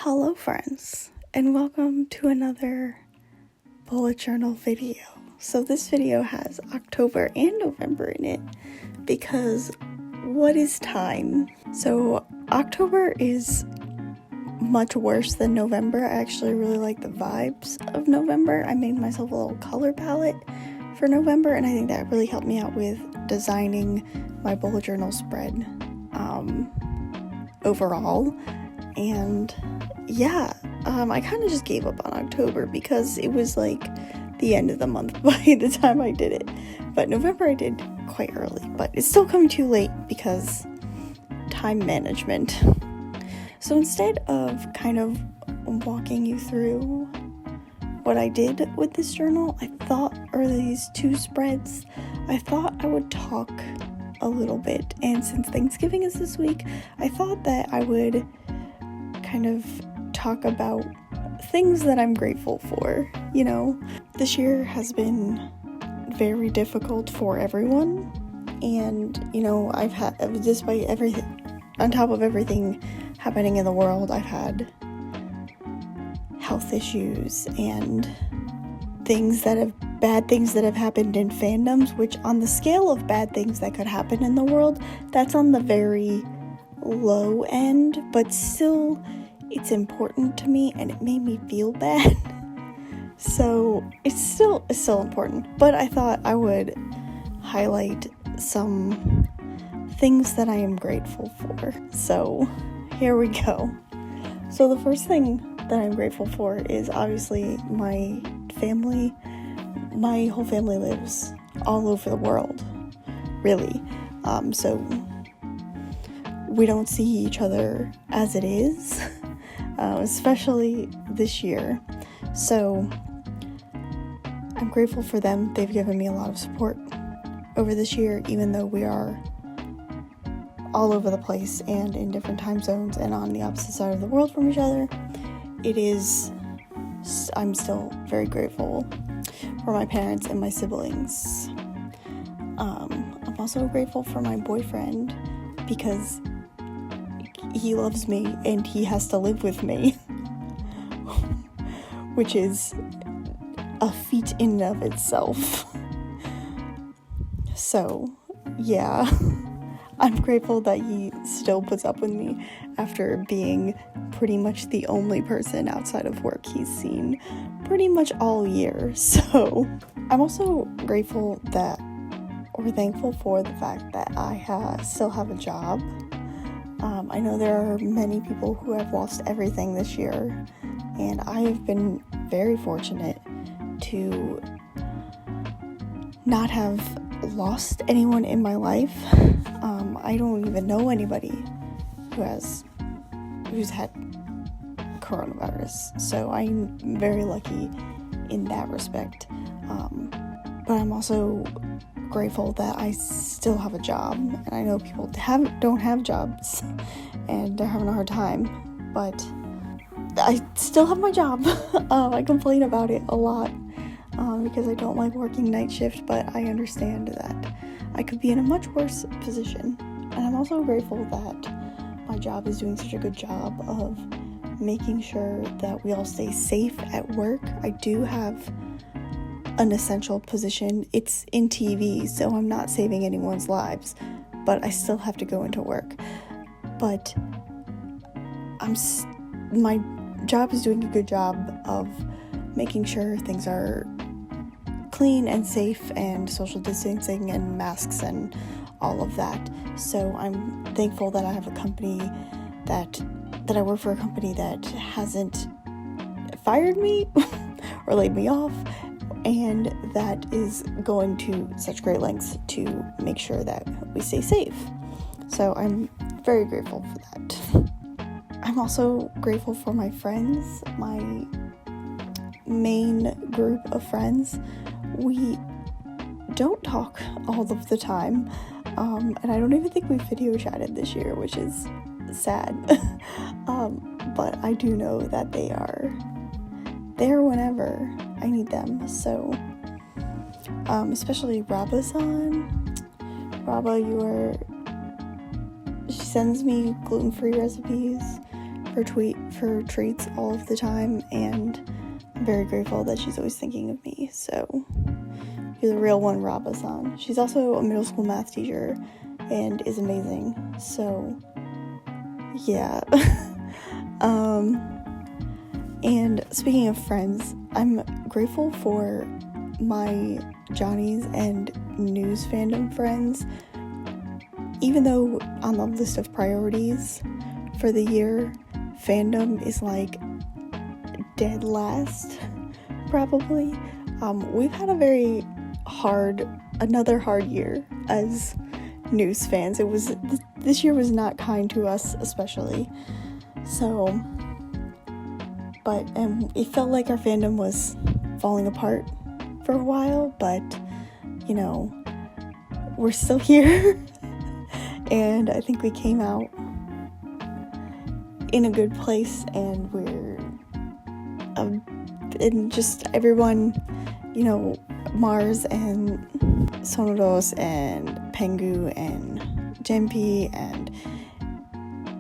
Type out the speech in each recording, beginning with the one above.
Hello friends, and welcome to another bullet journal video. So this video has October and November in it because what is time? So October is much worse than November. I actually really like the vibes of November. I made myself a little color palette for November, and I think that really helped me out with designing my bullet journal spread overall. And yeah, I kind of just gave up on October because it was like the end of the month by the time I did it. But November I did quite early, but it's still coming too late because time management. So instead of kind of walking you through what I did with this journal, or these two spreads, I thought I would talk a little bit. And since Thanksgiving is this week, I thought that I would kind of talk about things that I'm grateful for. You know, this year has been very difficult for everyone, and you know, I've had, despite everything, on top of everything happening in the world, I've had health issues and bad things that have happened in fandoms, which on the scale of bad things that could happen in the world, that's on the very low end, but still it's important to me and it made me feel bad. So it's still important, but I thought I would highlight some things that I am grateful for. So here we go. So the first thing that I'm grateful for is obviously my family. My whole family lives all over the world, really. So we don't see each other as it is, especially this year. So I'm grateful for them. They've given me a lot of support over this year, even though we are all over the place and in different time zones and on the opposite side of the world from each other. I'm still very grateful for my parents and my siblings. I'm also grateful for my boyfriend because he loves me and he has to live with me, which is a feat in and of itself. So yeah, I'm grateful that he still puts up with me after being pretty much the only person outside of work he's seen pretty much all year. So I'm also grateful thankful for the fact that I still have a job. I know there are many people who have lost everything this year, and I have been very fortunate to not have lost anyone in my life. I don't even know anybody who's had coronavirus, so I'm very lucky in that respect. But I'm also grateful that I still have a job, and I know people don't have jobs and they're having a hard time, but I still have my job. I complain about it a lot because I don't like working night shift, but I understand that I could be in a much worse position. And I'm also grateful that my job is doing such a good job of making sure that we all stay safe at work. I do have an essential position. It's in TV, so I'm not saving anyone's lives, but I still have to go into work. But my job is doing a good job of making sure things are clean and safe and social distancing and masks and all of that. So I'm thankful that I have a company that I work for, a company that hasn't fired me or laid me off, and that is going to such great lengths to make sure that we stay safe. So I'm very grateful for that. I'm also grateful for my friends, my main group of friends. We don't talk all of the time, and I don't even think we video chatted this year, which is sad. But I do know that they are there whenever I need them. So especially Raba's-san. Raba, she sends me gluten-free recipes for treats all of the time, and I'm very grateful that she's always thinking of me. So you're the real one, Raba-san. She's also a middle school math teacher and is amazing. So yeah. And speaking of friends, I'm grateful for my Johnny's and news fandom friends. Even though on the list of priorities for the year, fandom is like dead last, probably. We've had another hard year as news fans. This year was not kind to us, especially. So, and it felt like our fandom was falling apart for a while, but, you know, we're still here. And I think we came out in a good place, and we're, and just everyone, you know, Mars and Sonoros and Pengu and Jempi and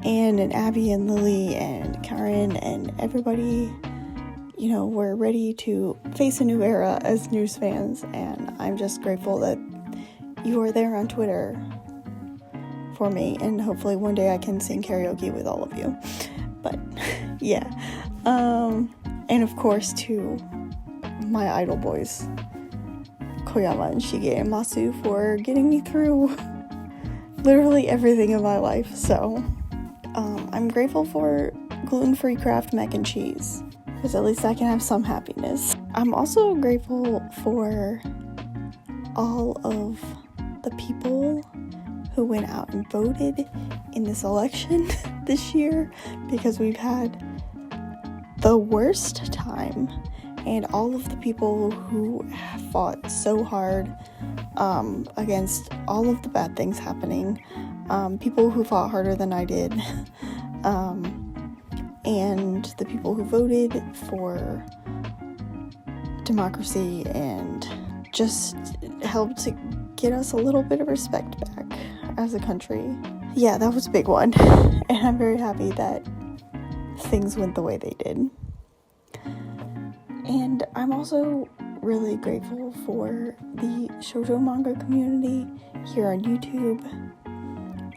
Anne and Abby and Lily and Karen and everybody, you know, we're ready to face a new era as news fans, and I'm just grateful that you are there on Twitter for me, and hopefully one day I can sing karaoke with all of you. But yeah, and of course to my idol boys, Koyama and Shige and Masu, for getting me through literally everything in my life. So I'm grateful for gluten-free Kraft mac and cheese, because at least I can have some happiness. I'm also grateful for all of the people who went out and voted in this election this year, because we've had the worst time, and all of the people who fought so hard against all of the bad things happening, people who fought harder than I did, and the people who voted for democracy and just helped to get us a little bit of respect back as a country. Yeah, that was a big one, and I'm very happy that things went the way they did. And I'm also really grateful for the shoujo manga community here on YouTube.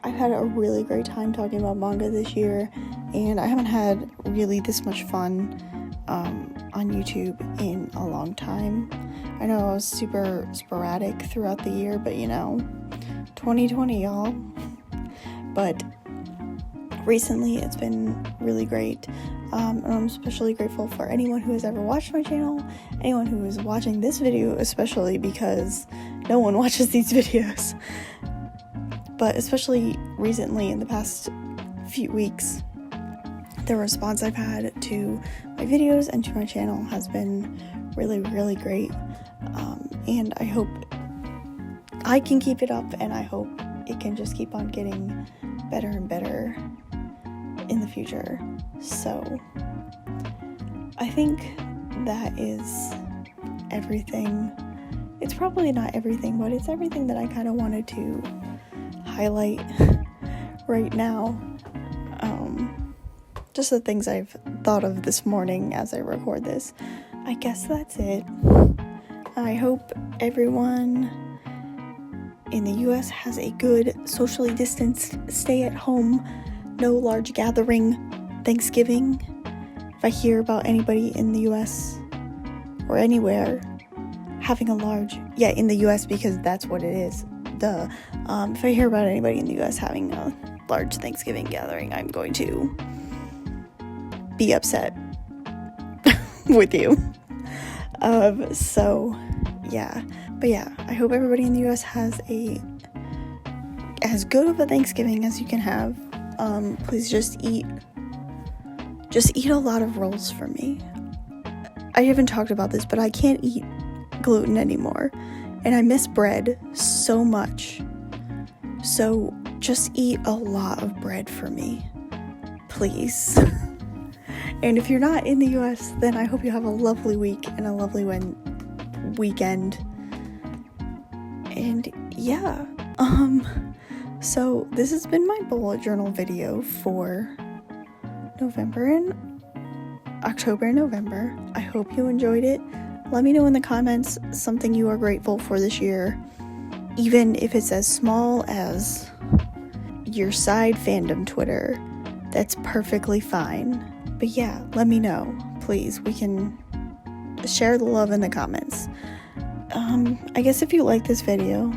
I've had a really great time talking about manga this year, and I haven't had really this much fun on YouTube in a long time. I know I was super sporadic throughout the year, but you know, 2020, y'all. But recently it's been really great, and I'm especially grateful for anyone who has ever watched my channel, anyone who is watching this video especially, because no one watches these videos. But especially recently, in the past few weeks, the response I've had to my videos and to my channel has been really, really great, and I hope I can keep it up, and I hope it can just keep on getting better and better in the future. So I think that is everything. It's probably not everything, but it's everything that I kind of wanted to highlight right now. Just the things I've thought of this morning as I record this. I guess that's it. I hope everyone in the US has a good socially distanced stay at home, no large gathering Thanksgiving. If I hear about anybody in the US or anywhere having a large, in the US, because that's what it is, duh. If I hear about anybody in the US having a large Thanksgiving gathering, I'm going to be upset with you. So yeah, but yeah, I hope everybody in the US has as good of a Thanksgiving as you can have. Please just eat a lot of rolls for me. I haven't talked about this, but I can't eat gluten anymore, and I miss bread so much. So just eat a lot of bread for me, please. And if you're not in the US, then I hope you have a lovely week and a lovely weekend. And yeah, so this has been my bullet journal video for November and October and November. I hope you enjoyed it. Let me know in the comments something you are grateful for this year, even if it's as small as your side fandom Twitter. That's perfectly fine. But yeah, let me know, please. We can share the love in the comments. I guess if you like this video,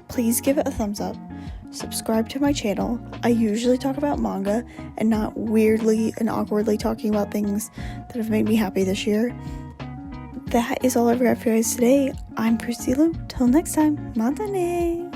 please give it a thumbs up. Subscribe to my channel. I usually talk about manga and not weirdly and awkwardly talking about things that have made me happy this year. That is all I've got for you guys today. I'm Christy Lou. Till next time, mata ne!